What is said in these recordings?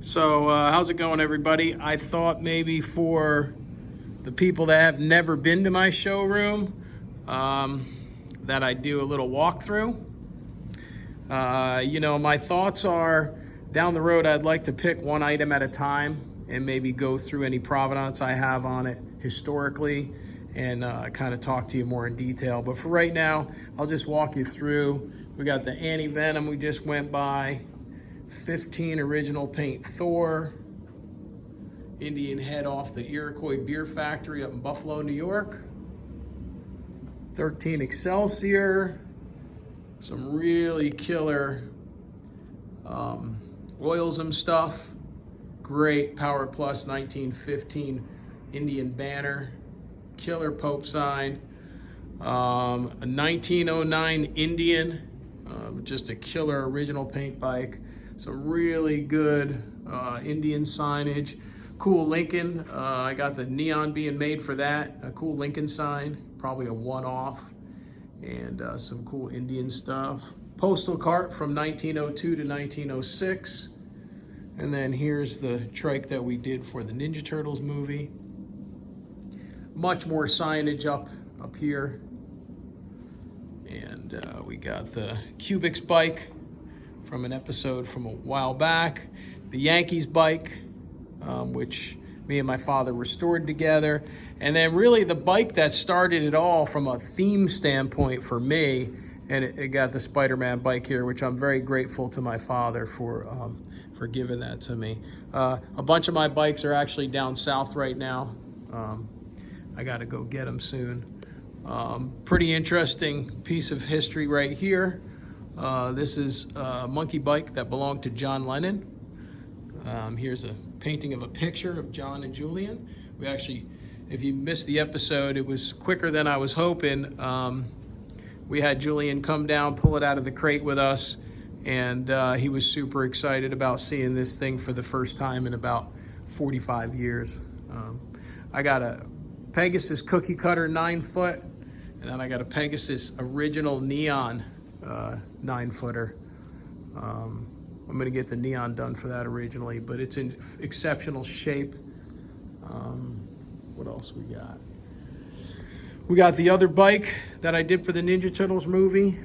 So how's it going, everybody? I thought maybe for the people that have never been to my showroom, that I'd do a little walkthrough. My thoughts are down the road, I'd like to pick one item at a time and maybe go through any provenance I have on it historically and kind of talk to you more in detail. But for right now, I'll just walk you through. We got the anti-venom we just went by, 15 original paint Thor, Indian head off the Iroquois Beer Factory up in Buffalo, New York, 13 Excelsior, some really killer oils and stuff, great Power Plus 1915 Indian banner, killer Pope sign, a 1909 Indian, just a killer original paint bike, some really good Indian signage, cool Lincoln. I got the neon being made for that, a cool Lincoln sign, probably a one-off, and some cool Indian stuff. Postal cart from 1902 to 1906. And then here's the trike that we did for the Ninja Turtles movie. Much more signage up here. And we got the Cubics bike from an episode from a while back. The Yankees bike, which me and my father restored together. And then really the bike that started it all from a theme standpoint for me, and it got the Spider-Man bike here, which I'm very grateful to my father for giving that to me. A bunch of my bikes are actually down south right now. I got to go get them soon. Pretty interesting piece of history right here. This is a monkey bike that belonged to John Lennon. Here's a painting of a picture of John and Julian. We actually, if you missed the episode, it was quicker than I was hoping. We had Julian come down, pull it out of the crate with us, and he was super excited about seeing this thing for the first time in about 45 years. I got a Pegasus cookie cutter 9-foot, and then I got a Pegasus original neon 9-footer. I'm gonna get the neon done for that originally, but it's in exceptional shape. What else we got? We got the other bike that I did for the Ninja Turtles movie.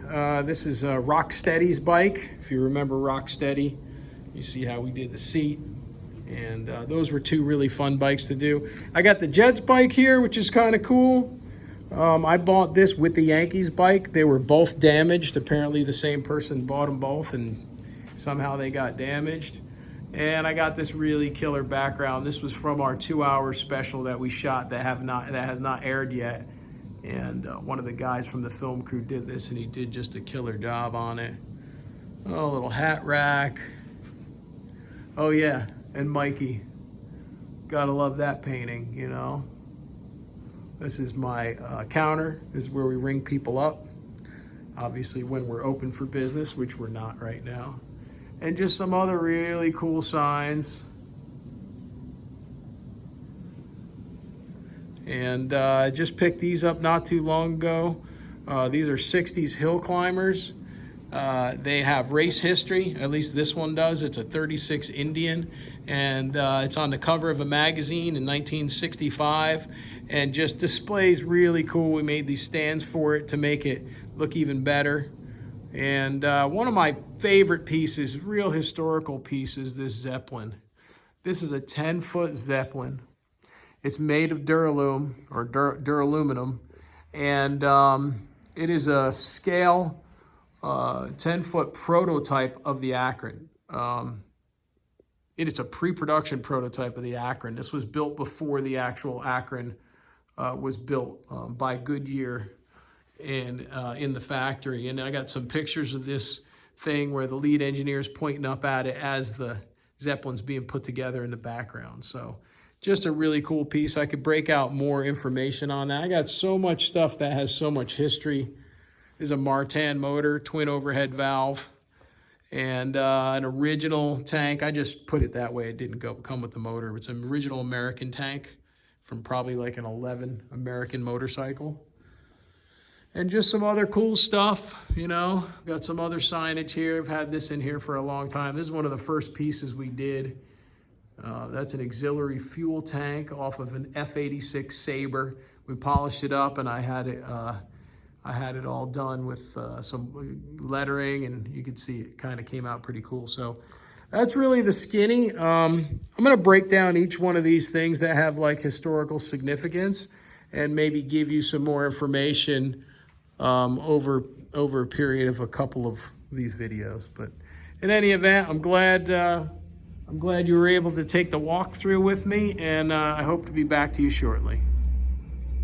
This is Rocksteady's bike. If you remember Rocksteady, you see how we did the seat. And those were two really fun bikes to do. I got the Jets bike here, which is kind of cool. I bought this with the Yankees bike. They were both damaged. Apparently the same person bought them both and somehow they got damaged. And I got this really killer background. This was from our 2-hour special that we shot that has not aired yet. And one of the guys from the film crew did this, and he did just a killer job on it. Oh, a little hat rack. Oh yeah, and Mikey. Gotta love that painting, you know. This is my counter. This is where we ring people up. Obviously when we're open for business, which we're not right now. And just some other really cool signs. And I just picked these up not too long ago. These are 60s hill climbers. They have race history, at least this one does. It's a 36 Indian, and it's on the cover of a magazine in 1965, and just displays really cool. We made these stands for it to make it look even better. And one of my favorite pieces, real historical pieces, this Zeppelin. This is a 10-foot Zeppelin. It's made of Duralume or Duraluminum, and it is a scale 10-foot prototype of the Akron. It is a pre-production prototype of the Akron. This was built before the actual Akron was built by Goodyear and in the factory. And I got some pictures of this thing where the lead engineer is pointing up at it as the Zeppelin's being put together in the background. So just a really cool piece. I could break out more information on that. I got so much stuff that has so much history. This is a Martin motor, twin overhead valve, and an original tank. I just put it that way. It didn't come with the motor. It's an original American tank from probably like an 11 American motorcycle. And just some other cool stuff, you know. Got some other signage here. I've had this in here for a long time. This is one of the first pieces we did That's an auxiliary fuel tank off of an F-86 Sabre. We polished it up, and I had it all done with some lettering, and you could see it kind of came out pretty cool. So that's really the Skinny. I'm going to break down each one of these things that have like historical significance, and maybe give you some more information over a period of a couple of these videos. But in any event, I'm glad you were able to take the walkthrough with me, and I hope to be back to you shortly.